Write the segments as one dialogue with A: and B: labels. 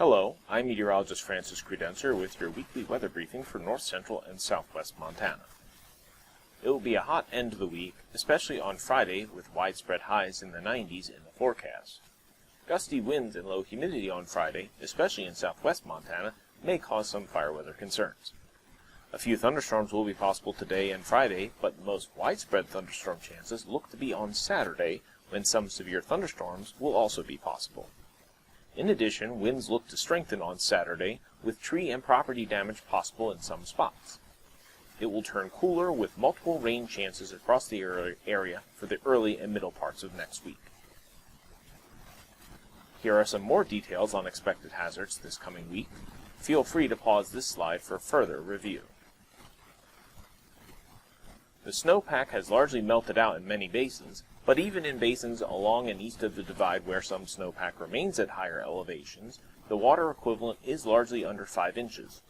A: Hello, I'm meteorologist Francis Credencer with your weekly weather briefing for north central and southwest Montana. It will be a hot end to the week, especially on Friday with widespread highs in the 90s in the forecast. Gusty winds and low humidity on Friday, especially in southwest Montana, may cause some fire weather concerns. A few thunderstorms will be possible today and Friday, but the most widespread thunderstorm chances look to be on Saturday, when some severe thunderstorms will also be possible. In addition, winds look to strengthen on Saturday, with tree and property damage possible in some spots. It will turn cooler with multiple rain chances across the area for the early and middle parts of next week. Here are some more details on expected hazards this coming week. Feel free to pause this slide for further review. The snowpack has largely melted out in many basins, but even in basins along and east of the divide where some snowpack remains at higher elevations, the water equivalent is largely under 5 inches.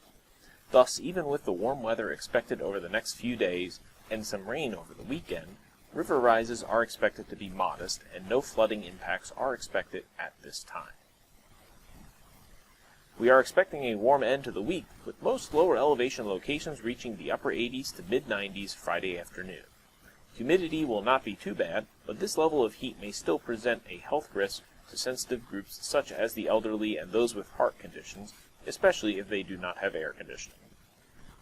A: Thus, even with the warm weather expected over the next few days and some rain over the weekend, river rises are expected to be modest and no flooding impacts are expected at this time. We are expecting a warm end to the week, with most lower elevation locations reaching the upper 80s to mid-90s Friday afternoon. Humidity will not be too bad, but this level of heat may still present a health risk to sensitive groups such as the elderly and those with heart conditions, especially if they do not have air conditioning.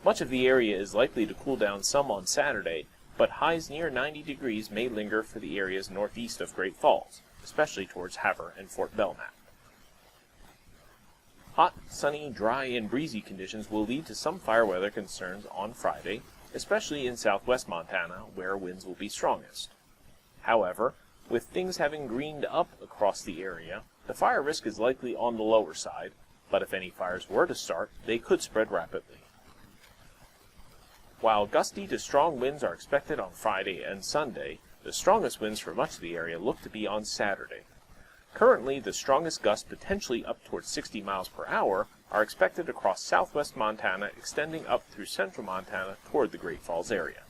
A: Much of the area is likely to cool down some on Saturday, but highs near 90 degrees may linger for the areas northeast of Great Falls, especially towards Havre and Fort Belknap. Hot, sunny, dry, and breezy conditions will lead to some fire weather concerns on Friday, especially in southwest Montana, where winds will be strongest. However, with things having greened up across the area, the fire risk is likely on the lower side, but if any fires were to start, they could spread rapidly. While gusty to strong winds are expected on Friday and Sunday, the strongest winds for much of the area look to be on Saturday. Currently, the strongest gusts, potentially up towards 60 miles per hour, are expected across southwest Montana, extending up through central Montana toward the Great Falls area.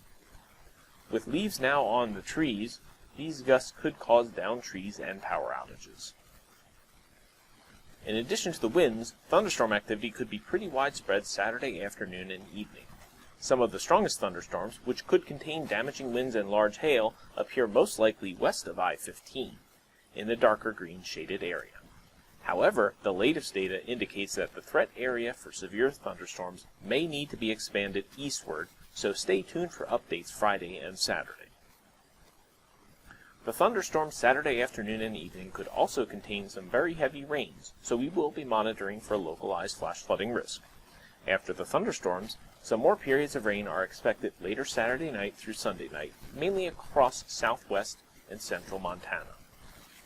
A: With leaves now on the trees, these gusts could cause downed trees and power outages. In addition to the winds, thunderstorm activity could be pretty widespread Saturday afternoon and evening. Some of the strongest thunderstorms, which could contain damaging winds and large hail, appear most likely west of I-15, in the darker green shaded area. However, the latest data indicates that the threat area for severe thunderstorms may need to be expanded eastward, so stay tuned for updates Friday and Saturday. The thunderstorm Saturday afternoon and evening could also contain some very heavy rains, so we will be monitoring for localized flash flooding risk. After the thunderstorms, some more periods of rain are expected later Saturday night through Sunday night, mainly across southwest and central Montana.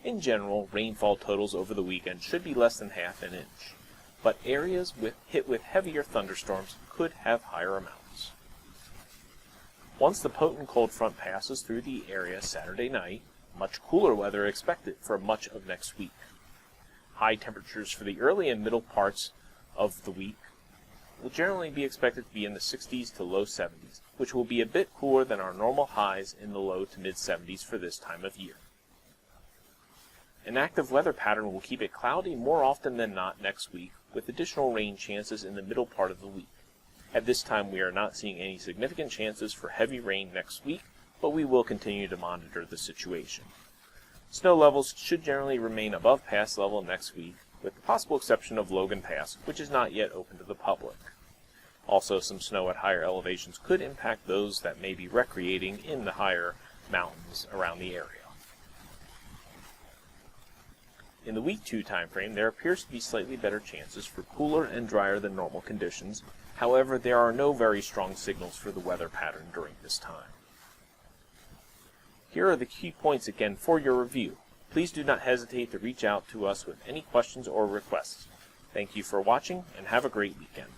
A: In general, rainfall totals over the weekend should be less than half an inch, but areas hit with heavier thunderstorms could have higher amounts. Once the potent cold front passes through the area Saturday night, much cooler weather expected for much of next week. High temperatures for the early and middle parts of the week will generally be expected to be in the 60s to low 70s, which will be a bit cooler than our normal highs in the low to mid 70s for this time of year. An active weather pattern will keep it cloudy more often than not next week, with additional rain chances in the middle part of the week. At this time, we are not seeing any significant chances for heavy rain next week, but we will continue to monitor the situation. Snow levels should generally remain above pass level next week, with the possible exception of Logan Pass, which is not yet open to the public. Also, some snow at higher elevations could impact those that may be recreating in the higher mountains around the area. In the week 2 timeframe, there appears to be slightly better chances for cooler and drier than normal conditions. However, there are no very strong signals for the weather pattern during this time. Here are the key points again for your review. Please do not hesitate to reach out to us with any questions or requests. Thank you for watching, and have a great weekend.